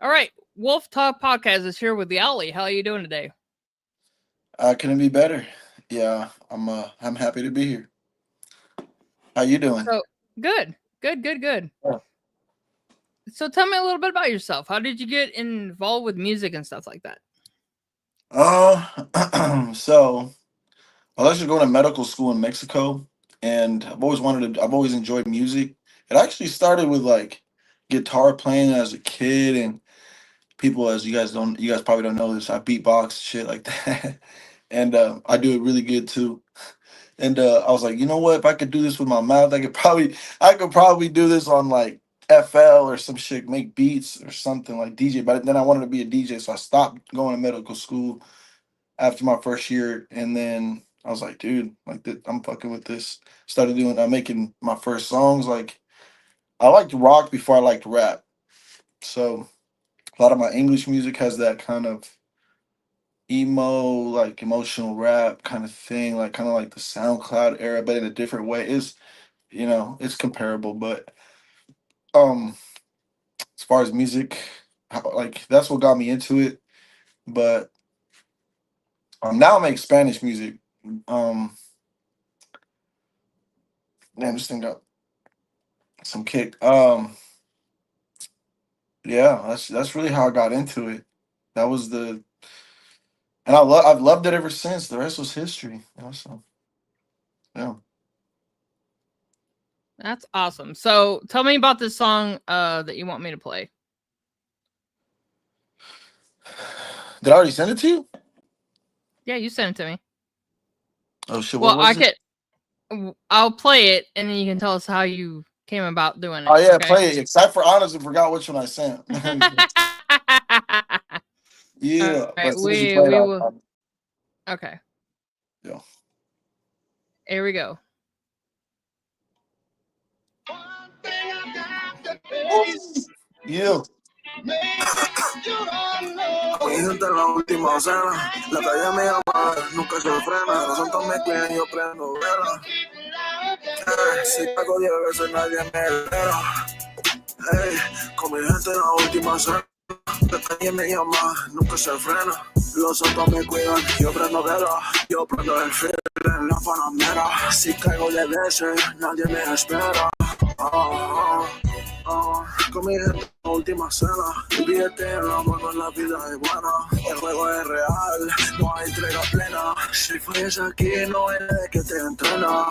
All right, Wolf Talk Podcast is here with Leali. How are you doing today? Couldn't be better. Yeah, I'm happy to be here. How you doing? So good, good, good, good. Yeah. So tell me a little bit about yourself. How did you get involved with music and stuff like that? So I was actually going to medical school in Mexico, and I've always enjoyed music. It actually started with like guitar playing as a kid, and people, as you guys probably don't know this, I beatbox shit like that, and I do it really good too. And I was like, you know what? If I could do this with my mouth, I could probably do this on like FL or some shit, make beats or something like DJ. But then I wanted to be a DJ, so I stopped going to medical school after my first year. And then I was like, dude, I'm fucking with this. Started doing, making my first songs. Like I liked rock before I liked rap, so a lot of my English music has that kind of emo, like emotional rap kind of thing, like kind of like the SoundCloud era, but in a different way. It's comparable, but um as far as music, like that's what got me into it. But now I make Spanish music. um Damn, just think up some kick. Yeah, that's really how I got into it. That was the and I've loved it ever since. The rest was history. So yeah. That's awesome. So tell me about this song that you want me to play. Did I already send it to you? Yeah, you sent it to me. Oh shit, what Well, was it? I'll play it and then you can tell us how you came about doing Oh it, yeah, okay? play it. Except for honestly forgot which one I sent. All Yeah, right, but as soon as you we play it, will. I'll Okay, yeah. here we go. Yeah. Mi gente en la última cena, la calle me llama, nunca se frena, los santos me cuidan, yo prendo vela. Si pago 10 veces nadie me espera. Hey, con mi gente en la última cena, la calle me llama, nunca se frena. Los santos me cuidan, yo prendo vela, yo prendo el fil en la panamera. Si caigo de veces, nadie me espera. Con mi gente en la última cena, el billete en la mano, la vida es buena. El juego es real, no hay entrega plena. Si fallas aquí, no es de que te entrena.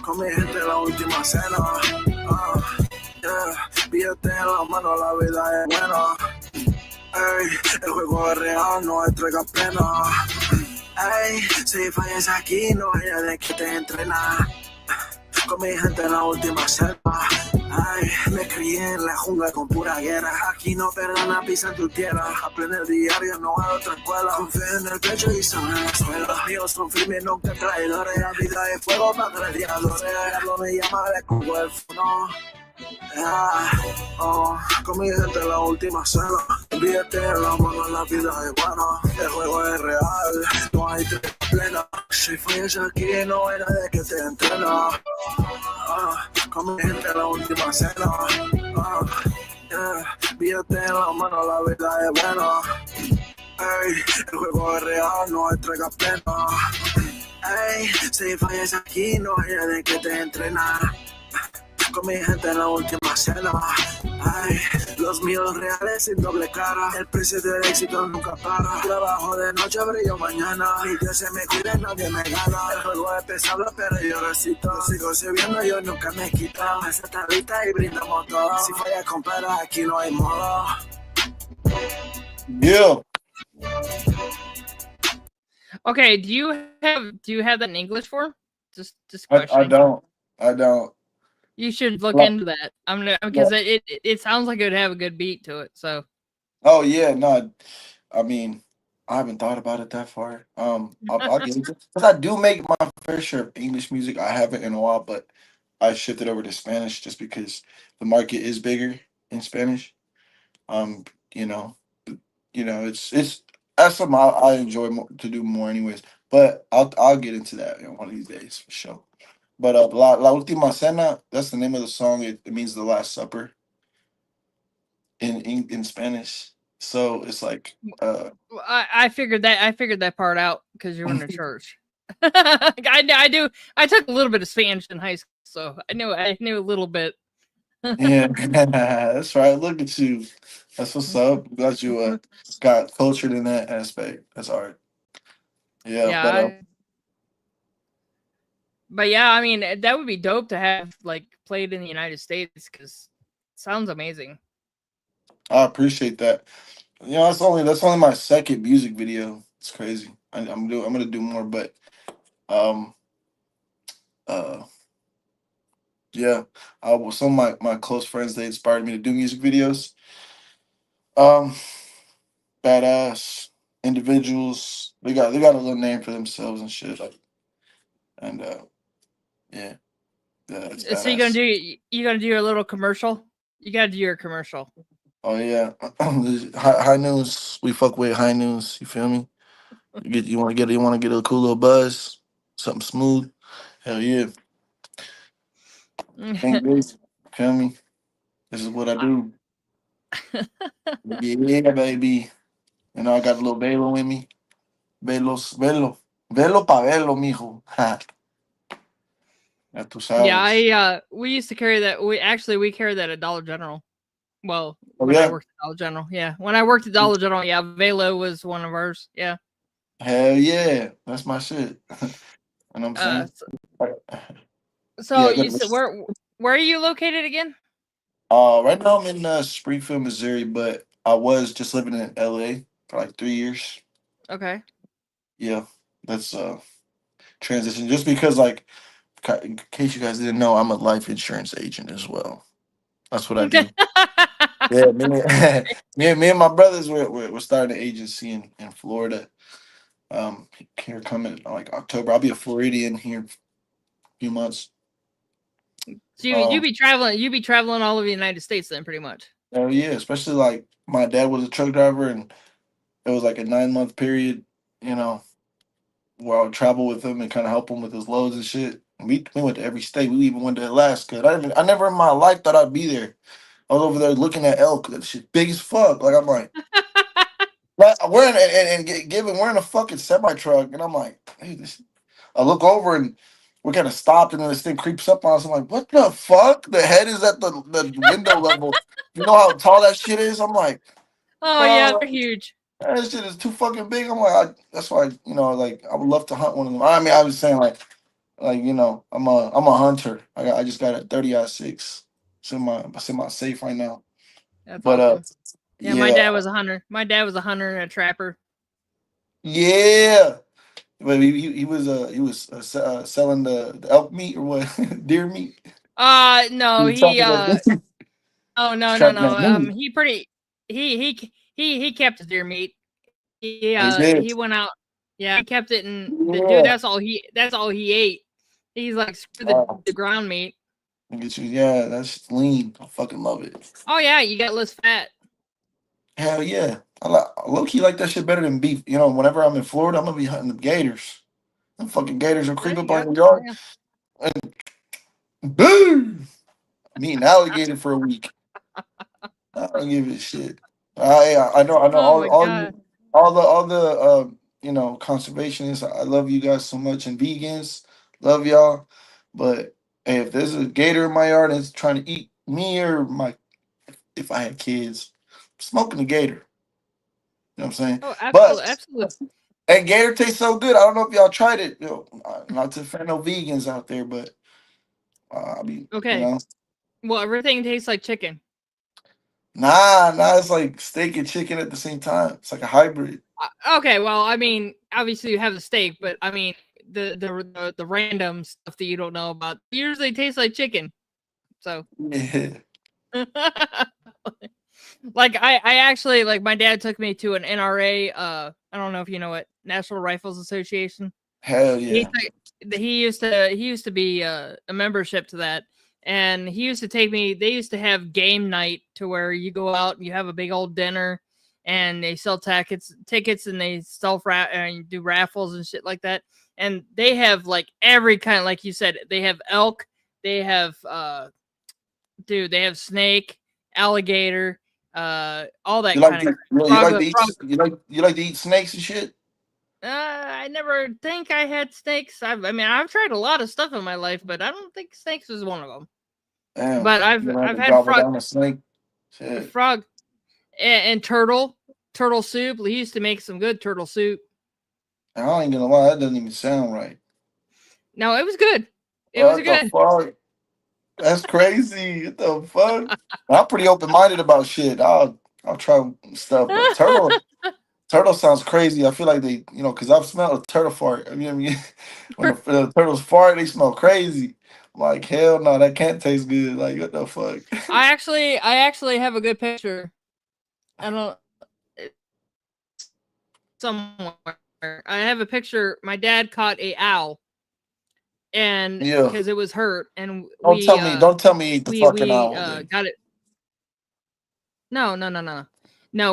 Con mi gente en la última cena. Billete en la mano, la vida es buena. Ey, el juego es real, no hay entrega plena. Ey, si fallas aquí, no es de que te entrena. Con mi gente en la última selva. Ay, me crié en la jungla con pura guerra. Aquí no perdonan, pisan tu tierra. Aprende el diario, no hay otra escuela. Confía en el pecho y son en la suela. Los míos son firmes, nunca traidores. La vida es fuego para gladiadores. El diablo me llama, le cubo el fono. Con mi gente en la última cena. Billete en la mano, la vida es buena. El juego es real, no hay tres plena. Si fallas aquí, no era de que te entrena. Con mi gente en la última cena. Billete en la mano, la vida es buena. Ey, el juego es real, no hay entrega plena. Ey, si fallas aquí, no era de que te entrena. Con mi gente en la última cena. Ay, los míos reales sin doble cara. El precio del éxito nunca para. Trabajo de noche, brillo mañana. Y que se me cuide, nadie me gana. El juego es pesado, pero yo recito. Lo sigo sirviendo, yo nunca me quito. Esa tablita y brindamos todo. Si falla con pera, aquí no hay modo. Yeah. Okay, do you have that in English for? Just I questioning. don't. I don't. You should look Like, into that. I'm gonna yeah. because it sounds like it would have a good beat to it. So Oh yeah, no. I mean, I haven't thought about it that far. I'll get into it because I do make my fair share of English music. I haven't in a while, but I shifted over to Spanish just because the market is bigger in Spanish. Um, you know, it's that's something I enjoy to do more, anyways. But I'll get into that one of these days for sure. But La Última Cena, that's the name of the song. It means the Last Supper in Spanish. So it's like I figured that part out because you were in the church. I do. I took a little bit of Spanish in high school, so I knew a little bit. yeah, that's right. Look at you. That's what's up. Glad you got cultured in that aspect. That's all right. Yeah, Yeah, but but yeah, I mean that would be dope to have like played in the United States because sounds amazing. I appreciate that. You know, that's only my second music video. It's crazy. I'm gonna do more, but um uh yeah, some of my close friends, they inspired me to do music videos. Um, Badass individuals. They got a little name for themselves and shit. Like, and yeah, yeah, it's So badass. you gonna do your little commercial? You gotta do your commercial. Oh yeah, high news. We fuck with high news. You feel me? You want to get a cool little buzz, something smooth. Hell yeah, ain't this. Feel me? This is what I do. Yeah, baby. You know, I got a little velo in me. Velo pa velo, mijo. Ha. Ya tú Yeah, sabes. we used to carry that. We carried that at Dollar General. Well, Oh when I yeah, worked at Dollar General, yeah. When I worked at Dollar General, yeah, Velo was one of ours. Yeah. hell yeah, that's my shit. You know what I'm Uh, saying? so, Like, so yeah, you said where are you located again? right now I'm in Springfield, Missouri, but I was just living in LA for like 3 years. Okay. Yeah, that's transition. Just because, like, in case you guys didn't know, I'm a life insurance agent as well. That's what I do. Yeah, me and my brothers we're starting an agency in Florida. Here coming like October. I'll be a Floridian here in a few months. So Um, you be traveling all over the United States then, pretty much. Hell yeah, especially like my dad was a truck driver, and it was like a 9 month period, you know, where I would travel with him and kind of help him with his loads and shit. And we went to every state. We even went to Alaska. I never in my life thought I'd be there. I was over there looking at elk. That shit big as fuck. Like I'm like we're in given we're in a fucking semi truck, and I'm like, hey, this. I look over and we're kind of stopped, and then this thing creeps up on us. I'm like, what the fuck? The head is at the window level. You know how tall that shit is? I'm like, Oh yeah, bro, they're huge. that shit is too fucking big. I'm like, that's why, like I would love to hunt one of them. I mean, I was saying like I'm a hunter. I just got a 30-06. It's in my safe right now. That's But awesome. Yeah, my yeah, dad was a hunter. My dad was a hunter and a trapper. yeah. But he was selling the elk meat or what deer meat. He No, was talking like oh trapping no. that meat. He pretty he kept his deer meat. He did. He went out. Yeah, he kept it and the dude Yeah. that's all he ate. He's like screw Wow. the ground meat. I get you. Yeah, that's lean. I fucking love it. Oh yeah, you got less fat. Hell yeah. Low key like that shit better than beef. Whenever I'm in Florida, I'm gonna be hunting the gators. Them fucking gators will creep There up you go. on your Oh yard yeah. and boom! I'm eating alligator for a week. I don't give a shit. I know Oh my all god. you all the conservationists. I love you guys so much, and vegans, love y'all. But hey, if there's a gator in my yard and it's trying to eat me or my if I had kids, I'm smoking the gator. You know what I'm saying? Oh, But absolutely. and gator tastes so good. I don't know if y'all tried it. Not to offend no vegans out there, but I mean, Okay. Well, everything tastes like chicken. nah, it's like steak and chicken at the same time. It's like a hybrid. Okay, well, I mean, obviously you have the steak, but I mean the random stuff that you don't know about usually tastes like chicken. So Yeah, like I actually like my dad took me to an NRA I don't know if you know it, National Rifles Association. hell He yeah. he used to be a membership to that, and he used to take me. They used to have game night to where you go out and you have a big old dinner, and they sell tickets, and they sell and do raffles and shit like that. And they have like every kind, like you said, they have elk, they have they have snake, alligator, all that You like kind of you like to eat frog. you like to eat snakes and shit? I never think I had snakes. I mean, I've tried a lot of stuff in my life, but I don't think snakes was one of them. Damn, But you don't have I've to had gobble down a snake. Shit. frog and turtle soup. He used to make some good turtle soup. I ain't gonna lie, that doesn't even sound right. No, it was good. It was What the good. fuck? That's crazy. What the fuck? I'm pretty open minded about shit. I'll try stuff, but turtle sounds crazy. I feel like they, because I've smelled a turtle fart. I mean, when the turtles fart, they smell crazy. I'm like, hell no, that can't taste good. Like, what the fuck? I actually have a good picture. I don't somewhere. I have a picture. My dad caught a owl, and Yeah. because it was hurt, and Don't tell me eat the fucking we owl. Then. got it. No.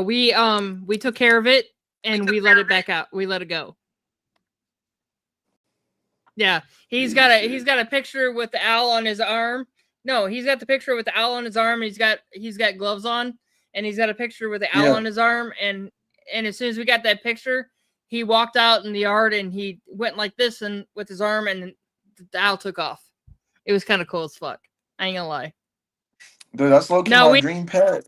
We took care of it, and we let it back out. We let it go. Yeah, he's got a picture with the owl on his arm. No, he's got the picture with the owl on his arm. He's got gloves on, and he's got a picture with the owl on his arm. And as soon as we got that picture, he walked out in the yard and he went like this and with his arm, and the owl took off. It was kind of cool as fuck. I ain't gonna lie. Dude, that's low key my dream pet.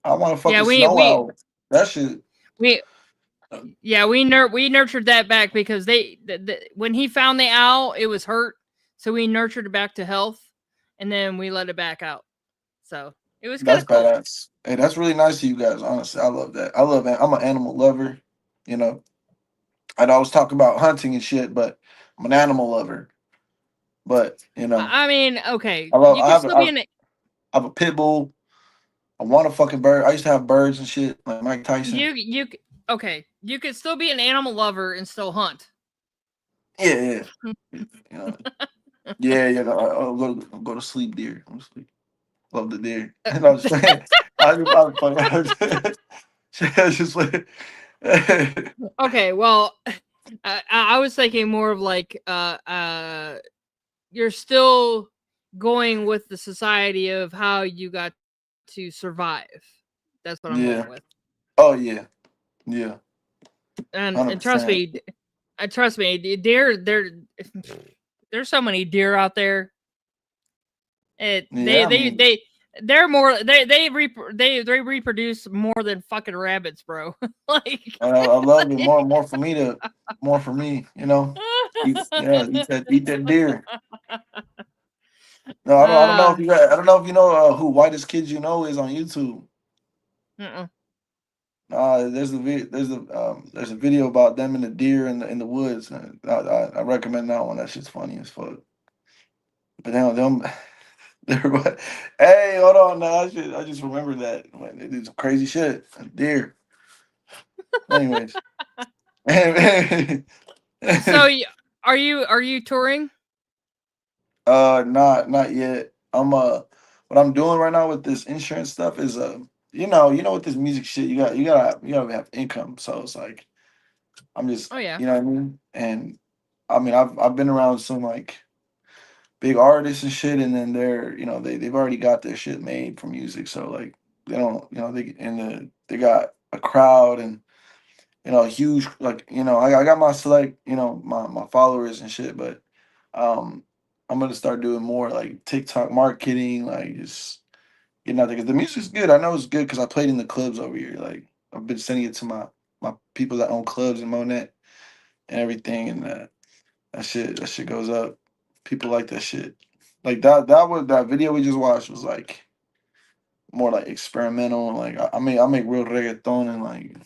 I want to fucking snow owl. That shit. We nurtured that back because when he found the owl, it was hurt, so we nurtured it back to health, and then we let it back out. So it was kind of cool. Badass. Hey, that's really nice of you guys. Honestly, I love that. I'm an animal lover. I'd always talk about hunting and shit, but I'm an animal lover. But I mean, okay, I have a pit bull. I want a fucking bird. I used to have birds and shit, like Mike Tyson. Okay, you could still be an animal lover and still hunt. Yeah. Yeah. I'll go to sleep, deer. I'm sleep. Love the deer. And I was saying, I just like. Okay, well, I was thinking more of like, you're still going with the society of how you got to survive. That's what I'm going with. Oh yeah. And trust me, deer. There's so many deer out there. They reproduce more than fucking rabbits, bro. Like I love it more for me. Eat that deer. No, I don't know if you know who Whitest Kids You Know is on YouTube. There's a video about them and the deer in the woods. I recommend that one. That shit's funny as fuck. But them hey, hold on now. I just remembered that. They did some crazy shit. Deer. Anyways. So are you touring? Not yet. What I'm doing right now with this insurance stuff is you know with this music shit, you gotta have income. So it's like I'm just you know what I mean? And I mean I've been around some like big artists and shit, and then they've already got their shit made for music. So like they don't they got a crowd and huge like I got my select my followers and shit, but I'm gonna start doing more like TikTok marketing, like just getting out there because the music's good. I know it's good because I played in the clubs over here. Like I've been sending it to my people that own clubs in Monet and everything, and that shit goes up. People like that shit. Like that video we just watched was like more like experimental. Like I make real reggaeton and like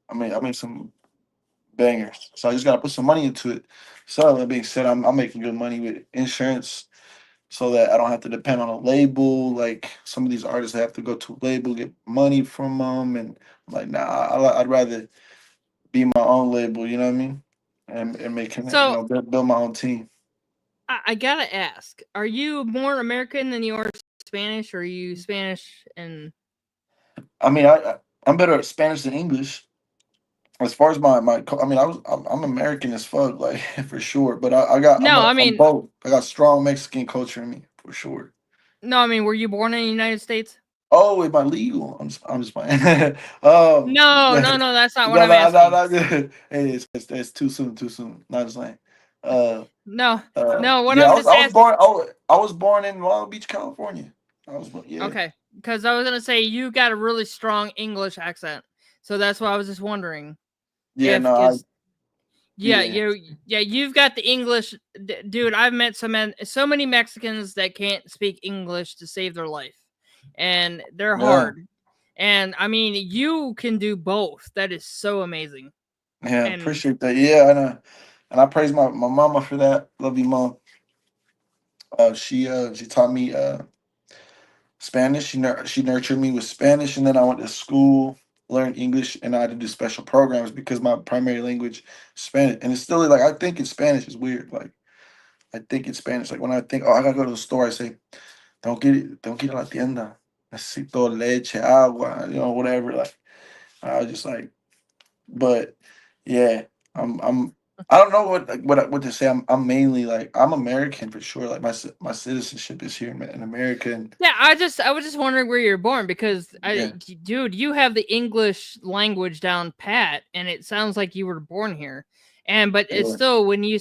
I make some bangers. So I just gotta put some money into it. So that being said, I'm making good money with insurance, so that I don't have to depend on a label. Like some of these artists, I have to go to a label, get money from them, and I'm like, nah, I'd rather be my own label. You know what I mean? And making build my own team. I gotta ask: are you more American than you are Spanish, or are you Spanish and? I mean, I'm better at Spanish than English. As far as I'm American as fuck, like for sure. But I'm both. I got strong Mexican culture in me for sure. No, I mean, were you born in the United States? Oh, am I legal? I'm just playing. No, Yeah. no, no, that's not what No, I'm no, no, asking. no. Hey, it's too soon, too soon. Not just playing. Uh, No, no, what yeah, I'm just I was asking. born. I was born in Long Beach, California. Yeah, Okay, because I was gonna say you got a really strong English accent, so that's why I was just wondering yeah. if, No, because yeah, yeah, you've got the English, dude. I've met so many Mexicans that can't speak English to save their life, and they're yeah, hard. And I mean, you can do both. That is so amazing. yeah. And Appreciate that. Yeah, and I praise my mama for that. Love you, mom. She taught me Spanish. She nurtured me with Spanish, and then I went to school, learned English, and I had to do special programs because my primary language is Spanish. And it's still like I think in Spanish is weird. Like I think in Spanish, like when I think, oh, I gotta go to the store, I say, don't get a la tienda. Necesito leche, agua, whatever. Like I was just like, but yeah, I'm I don't know what to say. I'm mainly like I'm American for sure. Like my citizenship is here in America, and yeah, I was just wondering where you're born because yeah, dude, you have the English language down pat, and it sounds like you were born here. And but it's yeah, still when you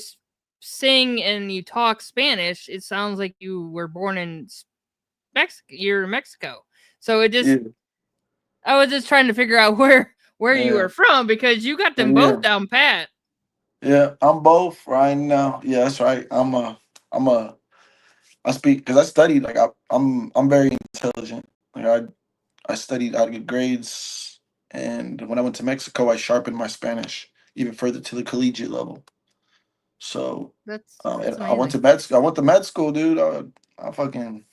sing and you talk Spanish, it sounds like you were born in Mexico. You're in Mexico, so it just yeah, I was just trying to figure out where you yeah, were from because you got them yeah. both down pat. Yeah, I'm both right now. Yeah, that's right. I'm a I speak because I studied like I'm very intelligent. Like I studied, I get grades, and when I went to Mexico, I sharpened my Spanish even further to the collegiate level. So That's and I went amazing. to med school. I went to med school, dude. I fucking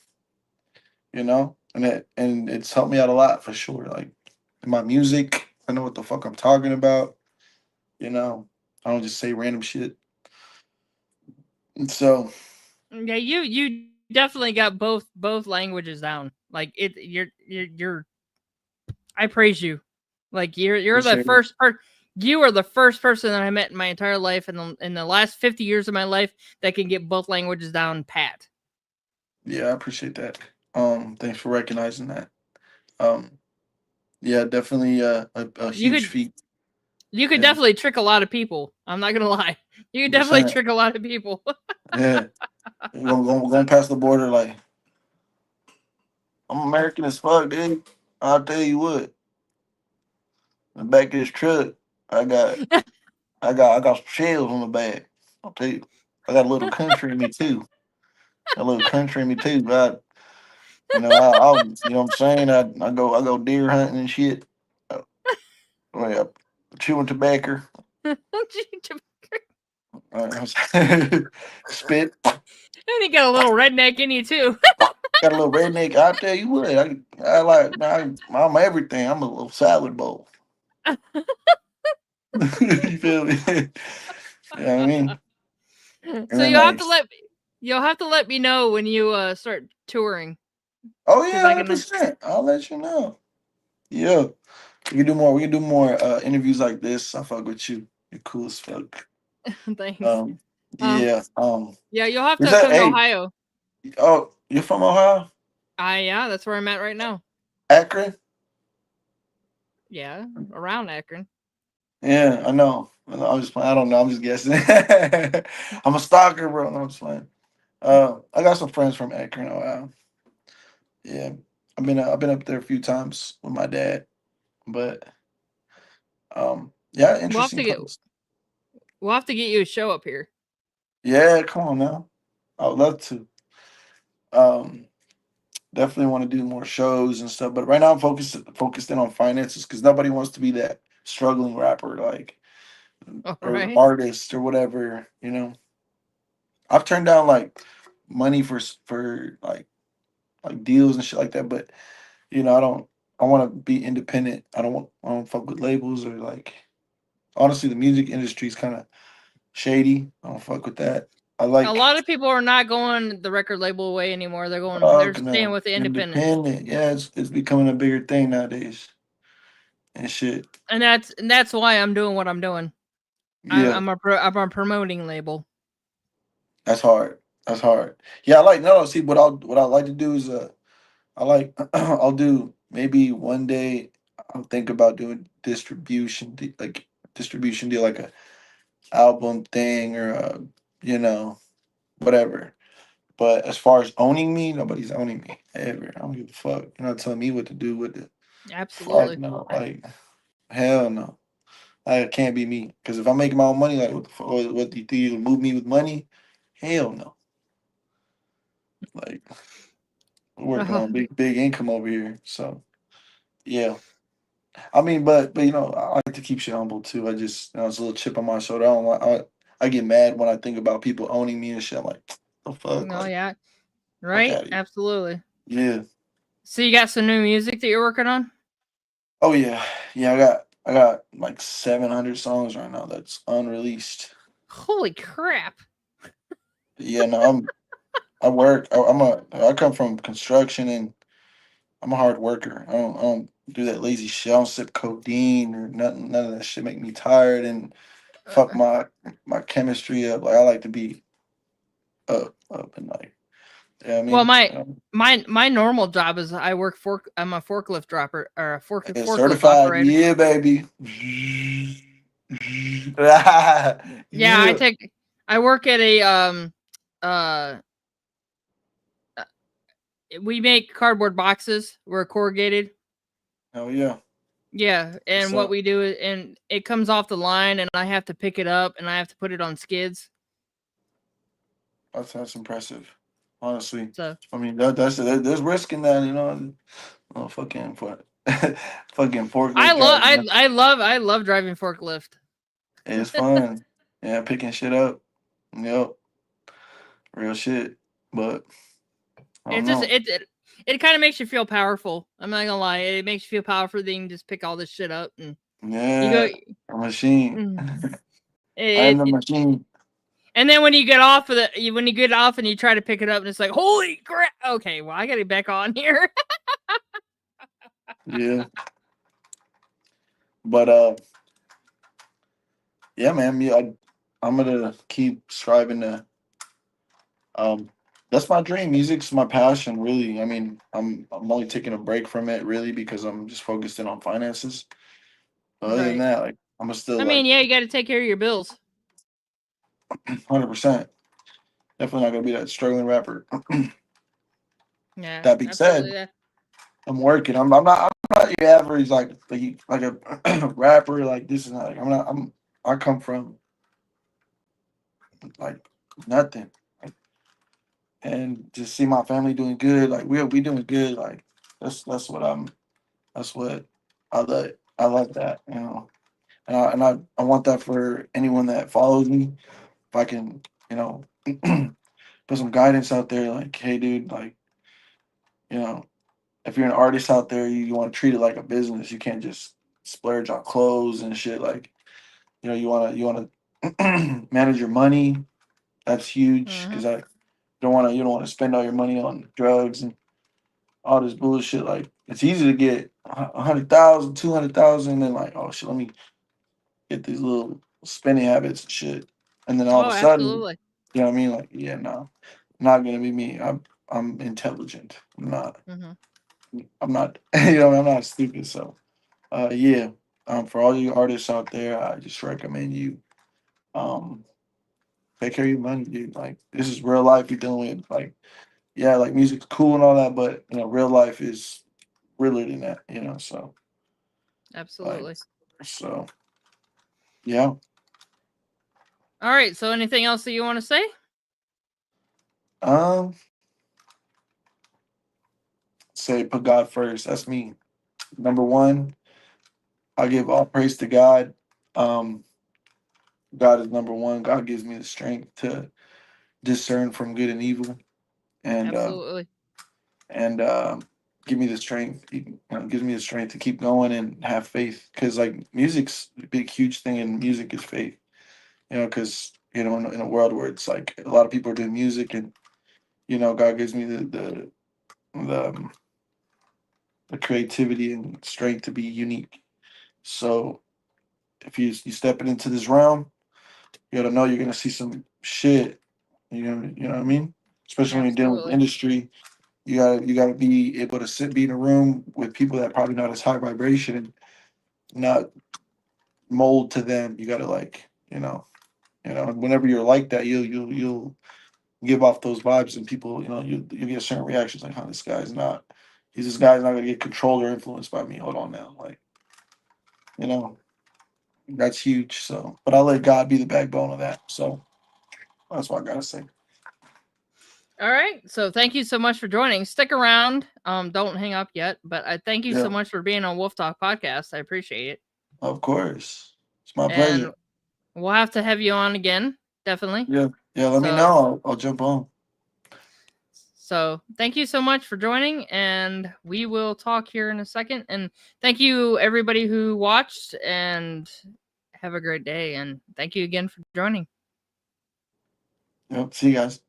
and it's helped me out a lot for sure. Like in my music, I know what the fuck I'm talking about. You know, I don't just say random shit. And so Yeah, you definitely got both languages down. Like you're I praise you. Like you're the appreciate it. first part. You are the first person that I met in my entire life, and in the last 50 years of my life, that can get both languages down pat. Yeah, I appreciate that. Thanks for recognizing that. Um, yeah, definitely a You huge could feat. you could Yeah, definitely trick a lot of people. I'm not gonna lie. You could definitely 100%. trick a lot of people. Yeah, we're gonna pass the border like I'm American as fuck, dude. I'll tell you what. In the back of this truck, I got I got some shells on the back. I'll tell you. I got a little country in me too. A little country in me too. But I'll you know what I'm saying. I go deer hunting and shit. Uh, well, chewing tobacco. Spit. And you got a little redneck in you too. Got a little redneck. I tell you what, I like. I'm everything. I'm a little salad bowl. You feel me? You know what I mean? And So then like, you'll have to let me know when you start touring oh because yeah, I hundred can. percent. I'll let you know. Yeah, we can do more. We can do more interviews like this. I fuck with you. You're cool as fuck. Thanks. Um, Um, yeah. yeah, you'll have Where's to that? come to Hey, Ohio. oh, you're from Ohio? Yeah, that's where I'm at right now. Akron? Yeah, around Akron. Yeah, I know. I'm just playing. I don't know. I'm just guessing. I'm a stalker, bro. No, I'm just playing. I got some friends from Akron, Ohio. Yeah, I've been up there a few times with my dad, but yeah, We'll have interesting to get place. you a show up here. Yeah, come on now. I would love to. Um, definitely want to do more shows and stuff, but right now I'm focused in on finances because nobody wants to be that struggling rapper, like All or right. artist or whatever. I've turned down like money for like deals and shit like that, but I don't. I want to be independent. I don't fuck with labels or like. Honestly, the music industry is kind of shady. I don't fuck with that. I A like lot of people are not going the record label way anymore. They're staying no with the independent. independent. Yeah, it's becoming a bigger thing nowadays and shit. And that's why I'm doing what I'm doing. Yeah, I'm a promoting label. that's hard. That's hard. Yeah, I like no. See, what I like to do is I like I'll do maybe one day. I'll think about doing like distribution deal, like a album thing or you know whatever. But as far as owning me, nobody's owning me ever. I don't give a fuck. You're not telling me what to do with it. Fuck Absolutely. no. Like hell no. I can't be me. Because if I make my own money, like what the fuck, what do you think, you move me with money? Hell no. Like we're working Oh, on big income over here. So yeah. I mean, but I like to keep shit humble too. I just it's a little chip on my shoulder. I don't like I get mad when I think about people owning me and shit. I'm like, the fuck, no, like yeah. fuck Right? out of here. Absolutely. Yeah. So you got some new music that you're working on? Oh yeah. Yeah. I got like 700 songs right now that's unreleased. Holy crap. Yeah. No, I work. I come from construction and I'm a hard worker. I don't do that lazy shit. I don't sip codeine or nothing. None of that shit make me tired and fuck Uh, my chemistry up. Like I like to be up and like. Yeah, I well, mean, my normal job is I'm a forklift dropper or a yeah, forklift certified. operator. Yeah, baby. Yeah, Yeah. I work at a uh we make cardboard boxes. We're corrugated. Oh yeah. Yeah, What's and what up? we do is, and it comes off the line, and I have to pick it up, and I have to put it on skids. That's impressive. Honestly, So I mean there's risk in that. Oh, fucking fucking forklift driving. I love driving forklift. It's fun. Yeah, picking shit up. Yep, real shit. But I It don't just know. it kind of makes you feel powerful. I'm not gonna lie, it makes you feel powerful. Then you can just pick all this shit up, and you go. Yeah, a machine. Mm, I am it, the it machine. and then when you get off of when you get off and you try to pick it up, and it's like, holy crap! Okay, well I gotta get back on here. Yeah, but yeah, man. Yeah, I'm gonna keep striving to. Um, that's my dream. Music's my passion, really. I mean, I'm only taking a break from it, really, because I'm just focused in on finances. But other than Right. that, like, I'm still I like mean, yeah, you got to take care of your bills. 100%. Definitely not gonna be that struggling rapper. Yeah, That being absolutely. said, Yeah. I'm working. I'm not your average like a rapper. Like this is not. Like, I'm not. I come from like nothing, like, and just see my family doing good. Like we doing good. Like that's what I'm. That's what I like. I like that. And I want that for anyone that follows me. If I can, you know, put some guidance out there. Like, hey, dude. Like, you know, if you're an artist out there, you want to treat it like a business. You can't just splurge on clothes and shit. Like, you want to manage your money. That's huge Mm-hmm. because I you don't want to spend all your money on drugs and all this bullshit. Like, it's easy to get 100,000, 200,000, and like, oh shit, let me get these little spending habits and shit. And then all of Oh, a sudden, absolutely. you know what I mean? Like, yeah, no, not gonna be me. I'm intelligent. Mm-hmm. I'm not. I'm not stupid. So, yeah. For all you artists out there, I just recommend you um take care of your money, dude. Like this is real life you're dealing with. Like, yeah, like music's cool and all that, but real life is realer than that. So like, Absolutely. so yeah. All right. So, anything else that you want to say? Um, say put God first. That's me. Number one, I give all praise to God. Um, God is number one. God gives me the strength to discern from good and evil, and Absolutely. give me the strength. Gives me the strength to keep going and have faith. Because like music's a big, huge thing, in music is faith. Because in a world where it's like a lot of people are doing music, and God gives me the the creativity and strength to be unique. So if you stepping into this realm, you gotta know you're gonna see some shit. You know what I mean? Especially when you're dealing with Absolutely. industry. You gotta be able to be in a room with people that probably not as high vibration and not mold to them. You gotta like, whenever you're like that, you'll give off those vibes, and people, you get certain reactions like, "Huh, this guy's not gonna get controlled or influenced by me. Hold on now, like, you know, that's huge." So, but I let God be the backbone of that. So that's what I gotta say. All right. So thank you so much for joining. Stick around. Don't hang up yet, but I thank you so Yeah, much for being on Wolf Talk Podcast. I appreciate it. of course, it's my And pleasure. we'll have to have you on again, definitely. Yeah, yeah. Let me So, know. I'll jump on. so thank you so much for joining, and we will talk here in a second. And thank you everybody who watched, and have a great day. And thank you again for joining. Yep. See you guys.